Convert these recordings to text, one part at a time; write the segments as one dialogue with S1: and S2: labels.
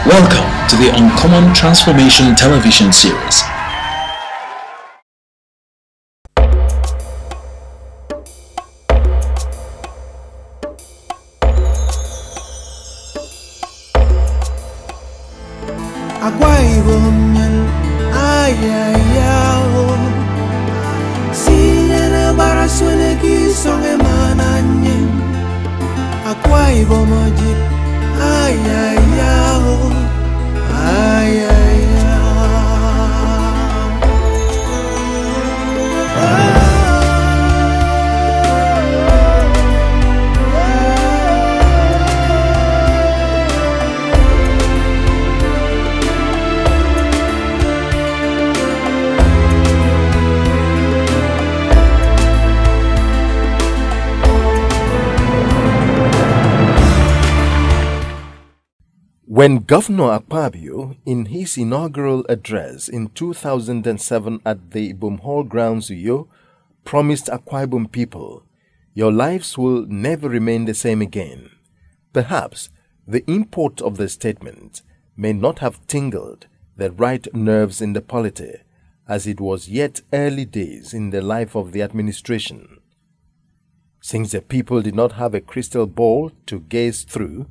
S1: Welcome to the Uncommon Transformation television series.
S2: When Governor Akpabio, in his inaugural address in 2007 at the Ibom Hall grounds, Uyo, promised Akwa Ibom people, "Your lives will never remain the same again," perhaps the import of the statement may not have tingled the right nerves in the polity, as it was yet early days in the life of the administration. Since the people did not have a crystal ball to gaze through,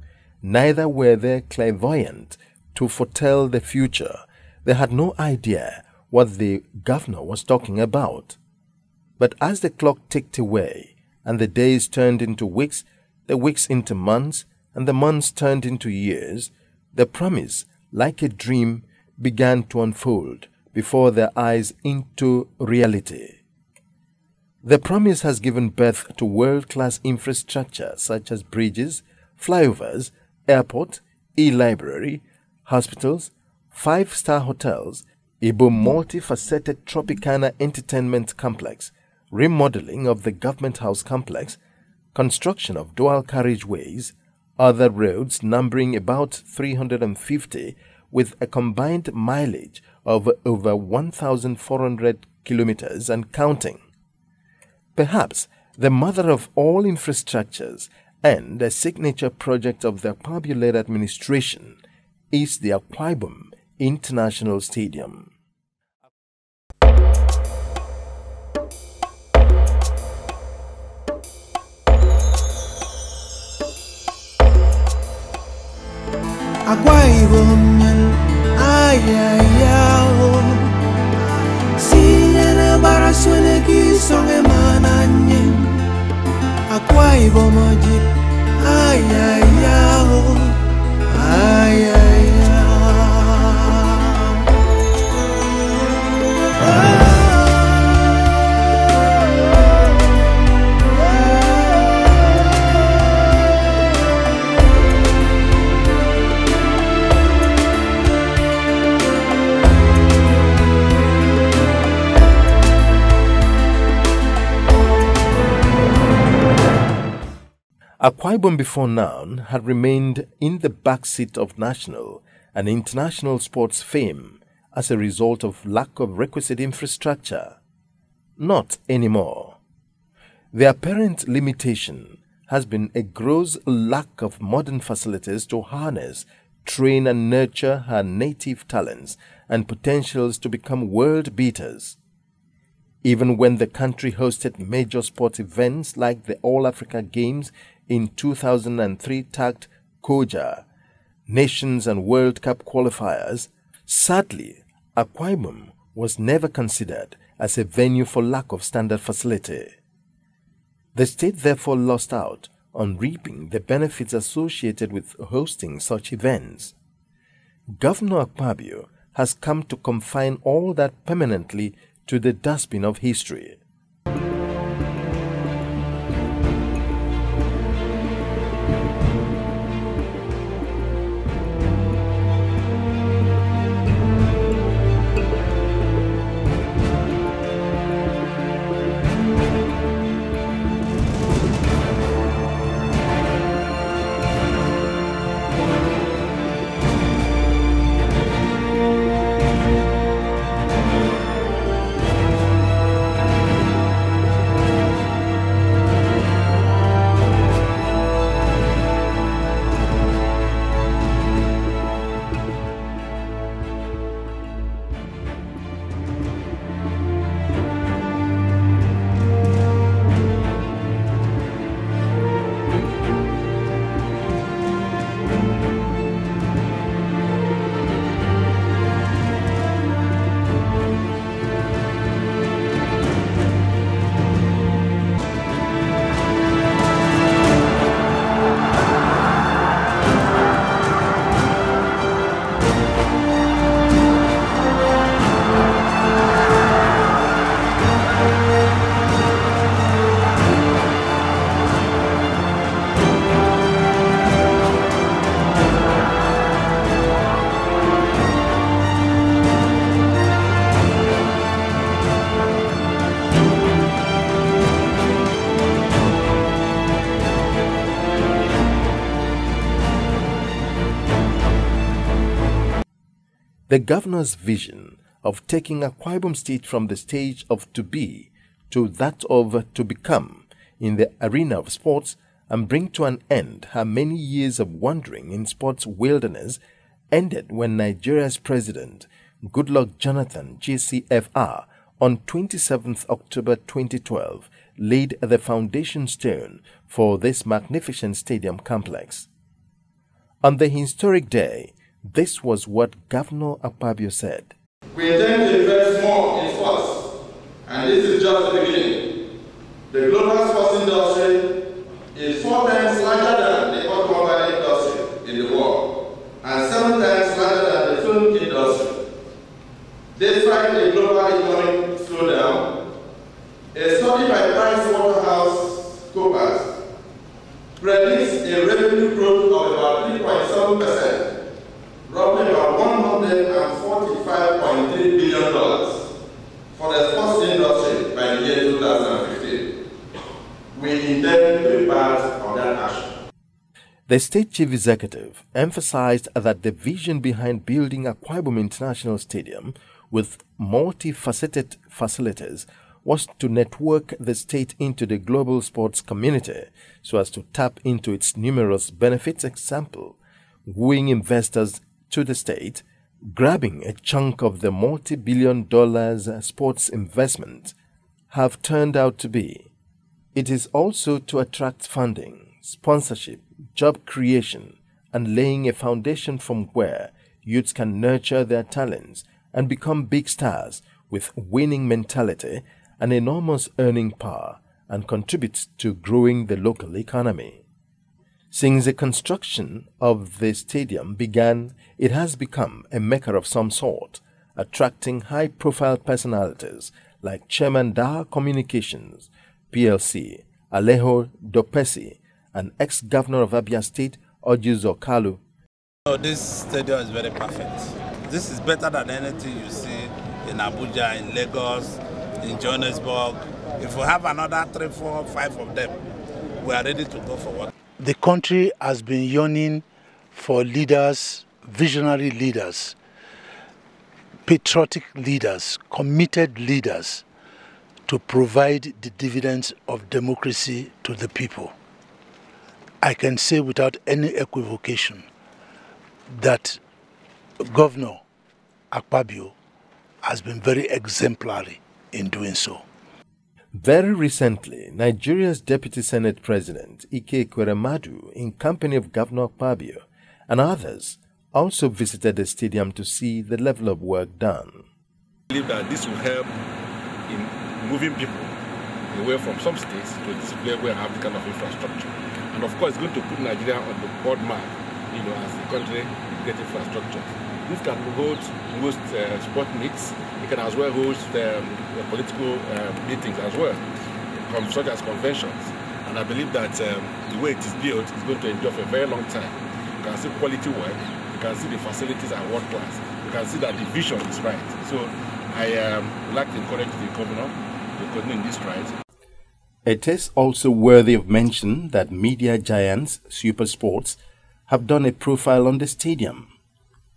S2: neither were they clairvoyant to foretell the future. They had no idea what the governor was talking about. But as the clock ticked away, and the days turned into weeks, the weeks into months, and the months turned into years, the promise, like a dream, began to unfold before their eyes into reality. The promise has given birth to world-class infrastructure such as bridges, flyovers, airport, e-library, hospitals, 5-star hotels, Ibom multifaceted Tropicana Entertainment Complex, remodeling of the Government House Complex, construction of dual carriageways, other roads numbering about 350 with a combined mileage of over 1,400 kilometers and counting. Perhaps the mother of all infrastructures and a signature project of the Akpabio-led administration is the Ibom Int'l Stadium. Akwa Ibom before now had remained in the backseat of national and international sports fame as a result of lack of requisite infrastructure. Not anymore. The apparent limitation has been a gross lack of modern facilities to harness, train and nurture her native talents and potentials to become world beaters. Even when the country hosted major sports events like the All-Africa Games in 2003 tagged Koja, Nations and World Cup qualifiers, sadly, Akwa Ibom was never considered as a venue for lack of standard facility. The state therefore lost out on reaping the benefits associated with hosting such events. Governor Akpabio has come to confine all that permanently to the dustbin of history. The governor's vision of taking Akwa Ibom State from the stage of to be to that of to become in the arena of sports and bring to an end her many years of wandering in sports wilderness ended when Nigeria's president, Goodluck Jonathan GCFR, on 27th October 2012, laid the foundation stone for this magnificent stadium complex. On the historic day, this was what Governor Akpabio said.
S3: We intend to invest more in sports, and this is just the beginning. The global sports industry is 4 times larger than the automobile industry in the world, and 7 times larger than the film industry. Despite the global economic slowdown, a study by PricewaterhouseCoopers predicts a revenue growth of about 3.7%, roughly about $145.3 billion for the sports industry by the year 2015. We intend to be part of that action.
S2: The state chief executive emphasized that the vision behind building Akwa Ibom International Stadium with multifaceted facilities was to network the state into the global sports community so as to tap into its numerous benefits. Example, wooing investors to the state, grabbing a chunk of the multi-billion-dollar sports investment have turned out to be. It is also to attract funding, sponsorship, job creation, and laying a foundation from where youths can nurture their talents and become big stars with winning mentality and enormous earning power and contribute to growing the local economy. Since the construction of the stadium began, it has become a mecca of some sort, attracting high-profile personalities like Chairman Daha Communications, PLC, Alejo Dopesi, and ex-governor of Abia State, Ojuzo Kalu.
S4: This stadium is very perfect. This is better than anything you see in Abuja, in Lagos, in Johannesburg. If we have another 3, 4, 5 of them, we are ready to go for what?
S5: The country has been yearning for leaders, visionary leaders, patriotic leaders, committed leaders to provide the dividends of democracy to the people. I can say without any equivocation that Governor Akpabio has been very exemplary in doing so.
S2: Very recently, Nigeria's Deputy Senate President Ike Ekweremadu, in company of Governor Akpabio and others, also visited the stadium to see the level of work done.
S6: I believe that this will help in moving people away from some states to this place where we have this kind of infrastructure. And of course, it's going to put Nigeria on the board map, as the country with infrastructure. This can host most sport meets. It can as well host political meetings as well, such as conventions. And I believe that the way it is built is going to endure for a very long time. You can see quality work. You can see the facilities are world class. You can see that the vision is right. So I would like to encourage the governor to continue in this stride.
S2: It is also worthy of mention that media giants, Super Sports, have done a profile on the stadium.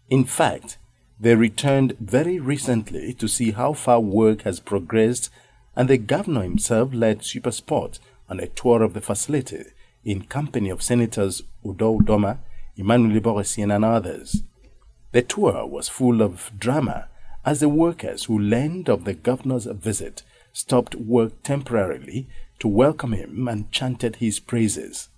S2: In fact, they returned very recently to see how far work has progressed, and the governor himself led Super Sport on a tour of the facility in company of Senators Udo Udoma, Emmanuel Iborosien, and others. The tour was full of drama as the workers who learned of the governor's visit stopped work temporarily to welcome him and chanted his praises.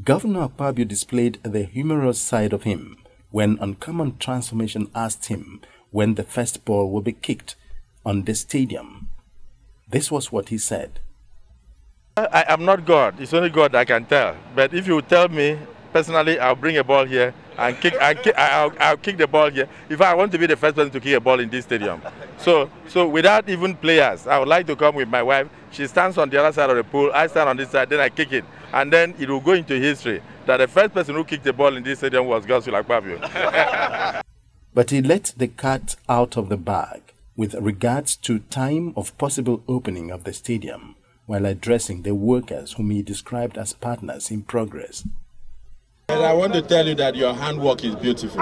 S2: Governor Akpabio displayed the humorous side of him when Uncommon Transformation asked him when the first ball will be kicked on the stadium. This was what he said.
S7: I am not God. It's only God I can tell. But if you tell me, personally, I'll bring a ball here
S3: and I'll kick the ball here. In fact, I want to be the first person to kick a ball in this stadium. So without even players, I would like to come with my wife. She stands on the other side of the pool, I stand on this side, then I kick it. And then it will go into history that the first person who kicked the ball in this stadium was Godswill Akpabio.
S2: But he let the cat out of the bag with regards to time of possible opening of the stadium while addressing the workers whom he described as partners in progress.
S3: And I want to tell you that your handwork is beautiful.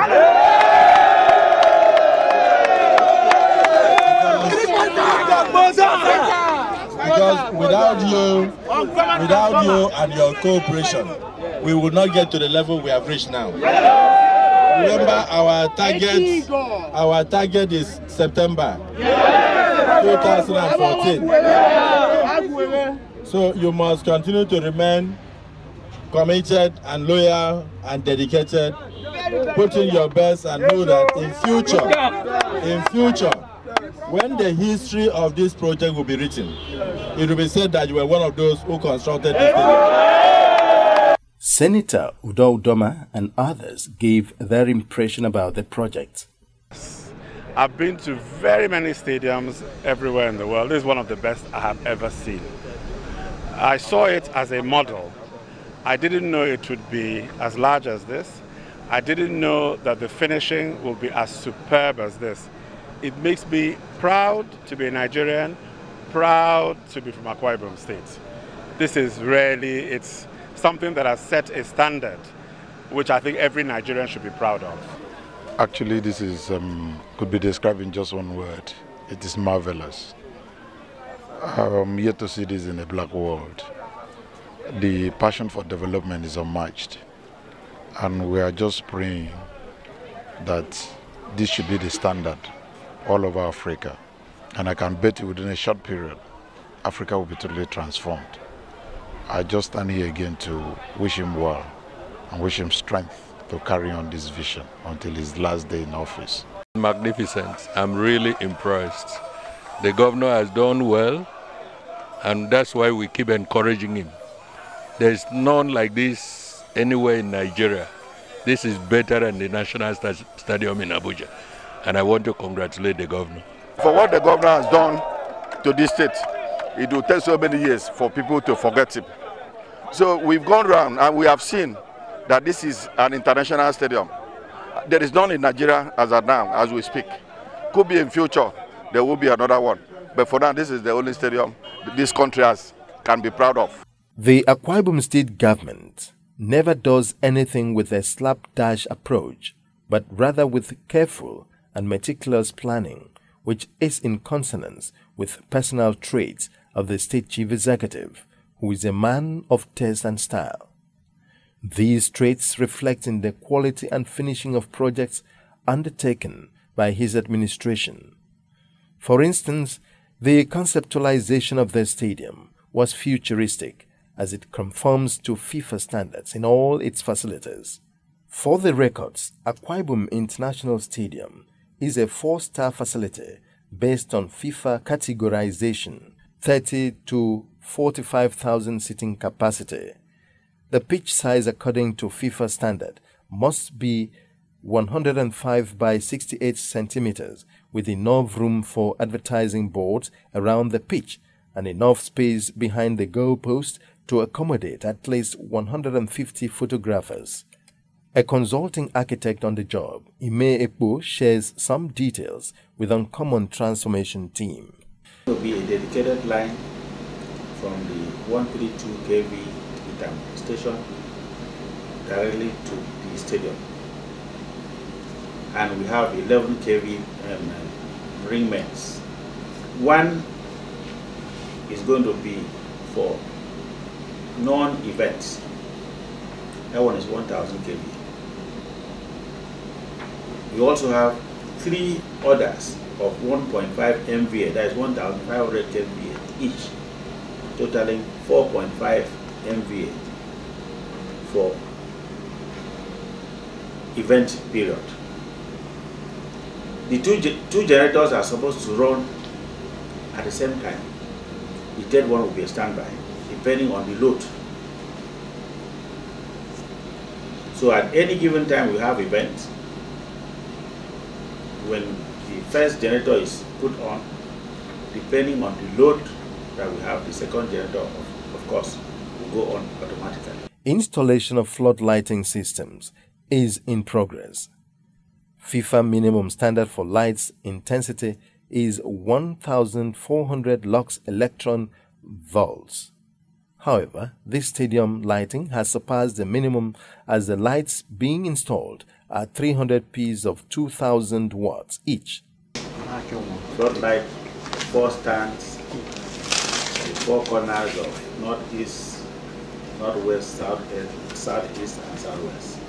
S3: Because without you and your cooperation, we will not get to the level we have reached now. Remember, our target is September 2014. So you must continue to remain committed and loyal and dedicated, put in your best and know that in future, when the history of this project will be written, it will be said that you were one of those who constructed this stadium.
S2: Senator Udo Udoma and others gave their impression about the project.
S7: I've been to very many stadiums everywhere in the world. This is one of the best I have ever seen. I saw it as a model. I didn't know it would be as large as this. I didn't know that the finishing will be as superb as this. It makes me proud to be a Nigerian, proud to be from Akwa Ibom State. This is really, it's something that has set a standard which I think every Nigerian should be proud of.
S8: Actually, this is could be described in just one word. It is marvelous. I'm yet to see this in a black world. The passion for development is unmatched, and we are just praying that this should be the standard all over Africa. And I can bet you within a short period, Africa will be totally transformed. I just stand here again to wish him well and wish him strength to carry on this vision until his last day in office.
S9: Magnificent. I'm really impressed. The governor has done well, and that's why we keep encouraging him. There's none like this anywhere in Nigeria. This is better than the National Stadium in Abuja, and I want to congratulate the governor.
S3: For what the governor has done to this state, it will take so many years for people to forget him. So we've gone around and we have seen that this is an international stadium. There is none in Nigeria as of now, as we speak. Could be in future, there will be another one. But for now, this is the only stadium this country can be proud of.
S2: The Akwa Ibom State government never does anything with a slapdash approach, but rather with careful and meticulous planning, which is in consonance with personal traits of the state chief executive, who is a man of taste and style. These traits reflect in the quality and finishing of projects undertaken by his administration. For instance, the conceptualization of the stadium was futuristic, as it conforms to FIFA standards in all its facilities. For the records, Akwa Ibom International Stadium is a 4-star facility based on FIFA categorization, 30 to 45,000 seating capacity. The pitch size according to FIFA standard must be 105 by 68 centimeters, with enough room for advertising boards around the pitch and enough space behind the goalpost to accommodate at least 150 photographers. A consulting architect on the job, Ime Ekpo, shares some details with Uncommon Transformation team.
S10: There will be a dedicated line from the 132 kV station directly to the stadium, and we have 11 kV ring mains. One is going to be for non-events. That one is 1000 kV. We also have 3 others of 1.5 MVA, that is 1500 kVA each, totaling 4.5 MVA for event period. The two generators are supposed to run at the same time. The third one will be a standby, depending on the load. So at any given time we have events. When the first generator is put on, depending on the load that we have, the second generator, of course, will go on automatically.
S2: Installation of flood lighting systems is in progress. FIFA minimum standard for lights intensity is 1,400 lux electron volts. However, this stadium lighting has surpassed the minimum as the lights being installed are 300 pieces of 2,000 watts each.
S10: Floodlight, 4 stands, 4 corners of northeast, northwest, southeast, and southwest.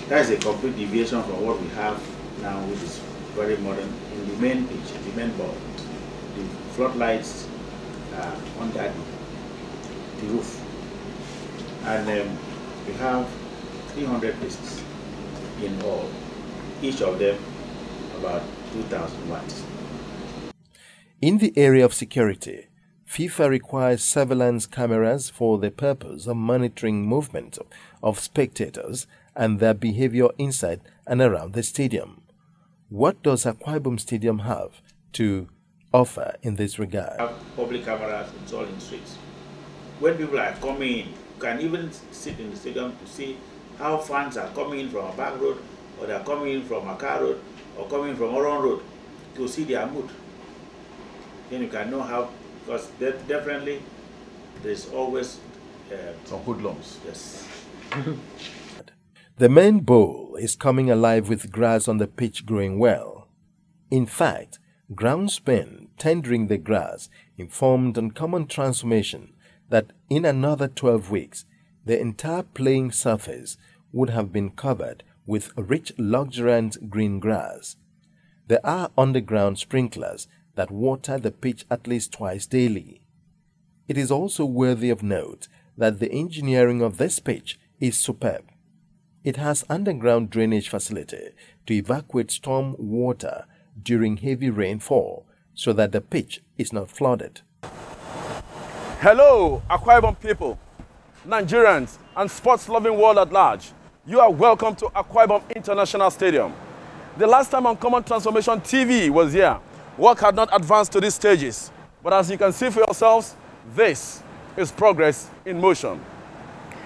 S10: That is a complete deviation from what we have now, which is very modern. In the main pitch, the main board, the floodlights are under the roof, and we have 300 pieces in all, each of them about 2,000 watts.
S2: In the area of security, FIFA requires surveillance cameras for the purpose of monitoring movement of spectators and their behavior inside and around the stadium. What does Akwa Ibom Stadium have to offer in this regard?
S10: We have public cameras installed in streets. When people are coming in, you can even sit in the stadium to see how fans are coming in from a back road, or they are coming in from a car road, or coming from a wrong road, to see their mood. Then you can know how, because definitely there's always
S11: some hoodlums.
S10: Yes.
S2: The main bowl is coming alive with grass on the pitch growing well. In fact, groundsmen tendering the grass informed on Common Transformation that in another 12 weeks, the entire playing surface would have been covered with rich luxuriant green grass. There are underground sprinklers that water the pitch at least twice daily. It is also worthy of note that the engineering of this pitch is superb. It has underground drainage facility to evacuate storm water during heavy rainfall so that the pitch is not flooded.
S12: Hello, Akwa Ibom people, Nigerians, and sports-loving world at large. You are welcome to Akwa Ibom International Stadium. The last time Uncommon Transformation TV was here, work had not advanced to these stages. But as you can see for yourselves, this is progress in motion.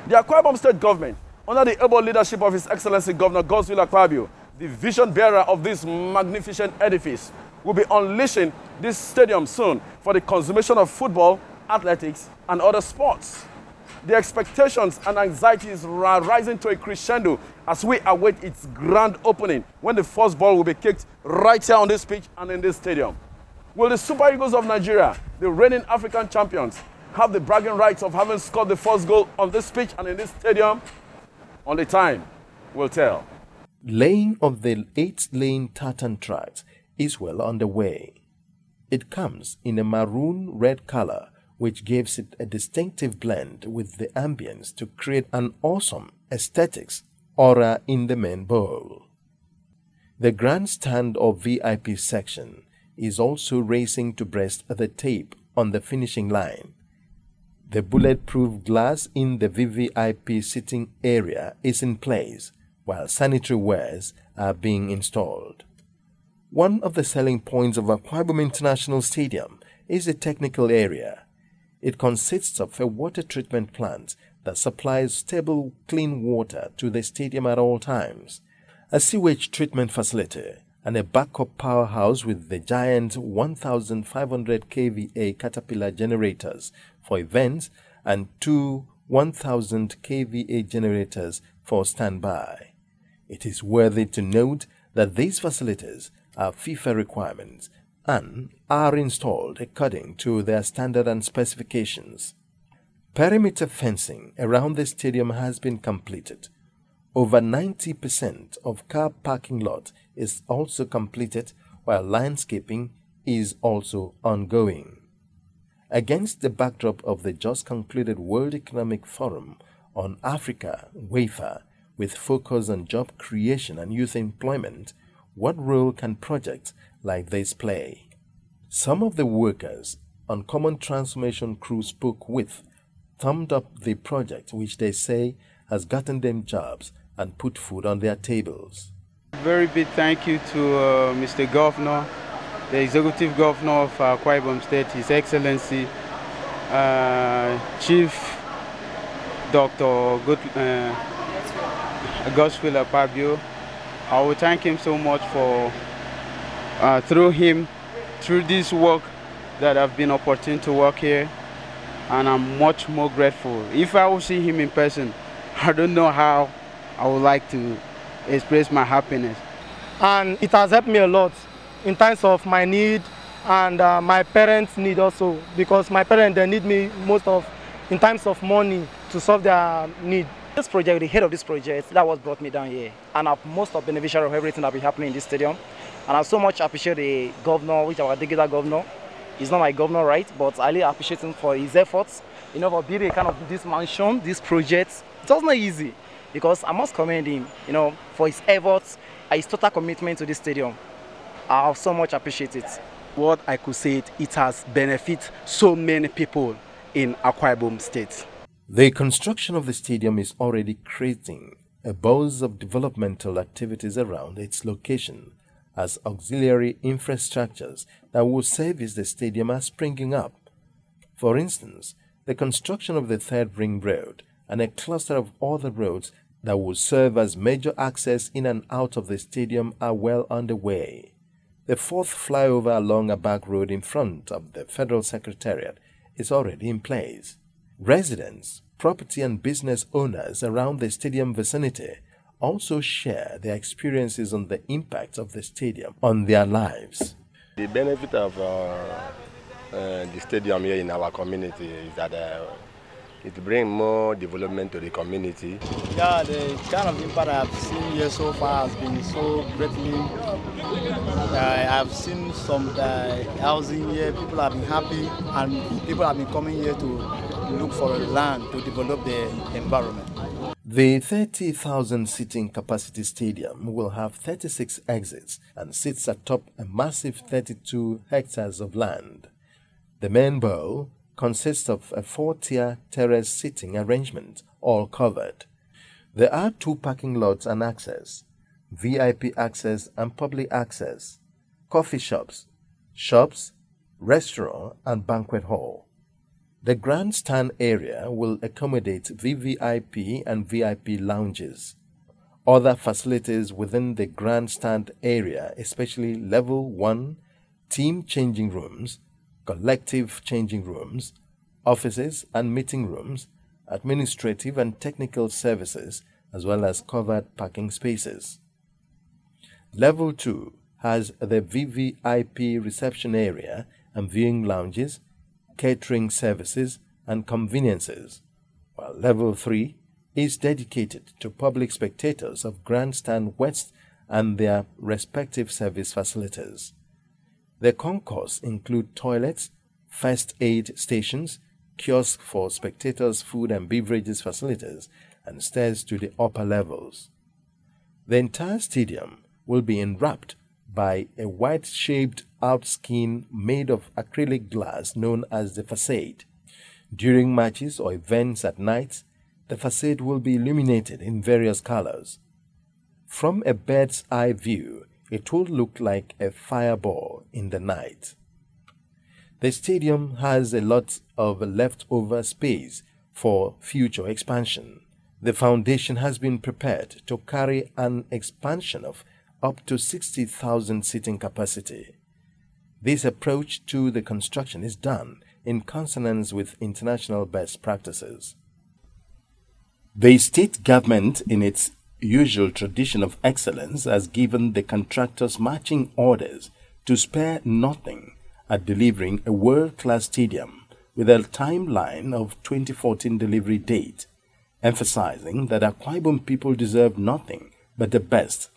S12: The Akwa Ibom State government, under the able leadership of His Excellency Governor Godswill Akpabio, the vision bearer of this magnificent edifice, will be unleashing this stadium soon for the consummation of football, athletics, and other sports. The expectations and anxieties are rising to a crescendo as we await its grand opening, when the first ball will be kicked right here on this pitch and in this stadium. Will the Super Eagles of Nigeria, the reigning African champions, have the bragging rights of having scored the first goal on this pitch and in this stadium? Only time will tell.
S2: Laying of the 8-lane tartan tracks is well underway. It comes in a maroon-red color, which gives it a distinctive blend with the ambience to create an awesome aesthetics aura in the main bowl. The grandstand or VIP section is also racing to breast the tape on the finishing line. The bulletproof glass in the VVIP sitting area is in place, while sanitary wares are being installed. One of the selling points of Akwa Ibom International Stadium is the technical area. It consists of a water treatment plant that supplies stable, clean water to the stadium at all times, a sewage treatment facility, and a backup powerhouse with the giant 1,500 kVA Caterpillar generators for events and 2 1,000 kVA generators for standby. It is worthy to note that these facilities are FIFA requirements and are installed according to their standard and specifications. Perimeter fencing around the stadium has been completed. Over 90% of car parking lot is also completed, while landscaping is also ongoing. Against the backdrop of the just concluded World Economic Forum on Africa, WEFA, with focus on job creation and youth employment, what role can projects like this play? Some of the workers on Common Transformation crew spoke with thumbed up the project, which they say has gotten them jobs and put food on their tables.
S13: Very big thank you to Mr. Governor, the Executive Governor of Akwa Ibom State, His Excellency, Chief Dr. Godswill Akpabio. I will thank him so much for, through this work that I've been opportune to work here, and I'm much more grateful. If I will see him in person, I don't know how I would like to express my happiness.
S14: And it has helped me a lot in times of my need and my parents' need also, because my parents, they need me in times of money to solve their need.
S15: This project, the head of this project, that was brought me down here, and I'm most of beneficiary of everything that be happening in this stadium. And I so much appreciate the governor, which our dedicated governor. He's not my governor, right? But I really appreciate him for his efforts, for building kind of this mansion, this project. It was not easy, because I must commend him, for his efforts and his total commitment to this stadium. I so much appreciate it.
S13: What I could say, it has benefited so many people in Akwa Ibom State.
S2: The construction of the stadium is already creating a buzz of developmental activities around its location, as auxiliary infrastructures that will service the stadium are springing up. For instance, the construction of the third ring road and a cluster of other roads that will serve as major access in and out of the stadium are well underway. The fourth flyover along a back road in front of the Federal Secretariat is already in place. Residents, property and business owners around the stadium vicinity also share their experiences on the impact of the stadium on their lives.
S16: The benefit of the stadium here in our community is that it brings more development to the community.
S17: Yeah, the kind of impact I've seen here so far has been so greatly. I've seen some housing here, people have been happy, and people have been coming here to look for land to develop the environment.
S2: The 30,000 seating capacity stadium will have 36 exits and sits atop a massive 32 hectares of land. The main bowl consists of a 4-tier terrace seating arrangement, all covered. There are 2 parking lots and access, VIP access and public access, coffee shops, restaurant and banquet hall. The grandstand area will accommodate VVIP and VIP lounges. Other facilities within the grandstand area, especially level 1, team changing rooms, collective changing rooms, offices and meeting rooms, administrative and technical services, as well as covered parking spaces. Level 2 has the VVIP reception area and viewing lounges, catering services and conveniences, while Level 3 is dedicated to public spectators of Grandstand West and their respective service facilities. The concourse include toilets, first aid stations, kiosks for spectators' food and beverages facilities, and stairs to the upper levels. The entire stadium will be enwrapped by a white-shaped outskin made of acrylic glass known as the facade. During matches or events at night, the facade will be illuminated in various colors. From a bird's eye view, it will look like a fireball in the night. The stadium has a lot of leftover space for future expansion. The foundation has been prepared to carry an expansion of up to 60,000 seating capacity. This approach to the construction is done in consonance with international best practices. The state government, in its usual tradition of excellence, has given the contractors marching orders to spare nothing at delivering a world-class stadium with a timeline of 2014 delivery date, emphasizing that Akwa Ibom people deserve nothing but the best.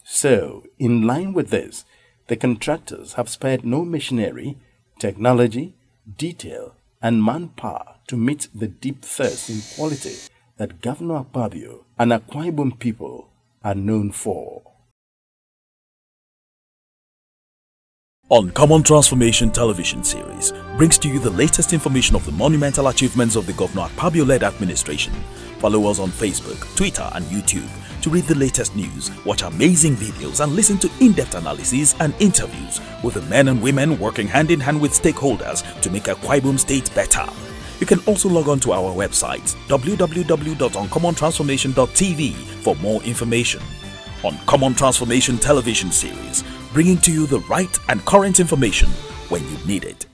S2: So, in line with this, the contractors have spared no machinery, technology, detail, and manpower to meet the deep thirst in quality that Governor Akpabio and Akwa Ibom people are known for.
S1: Uncommon Transformation television series brings to you the latest information of the monumental achievements of the Governor Akpabio-led administration, Follow us on Facebook, Twitter and YouTube to read the latest news, watch amazing videos and listen to in-depth analysis and interviews with the men and women working hand in hand with stakeholders to make Akwa Ibom State better. You can also log on to our website www.uncommontransformation.tv for more information. Uncommon Transformation Television Series, bringing to you the right and current information when you need it.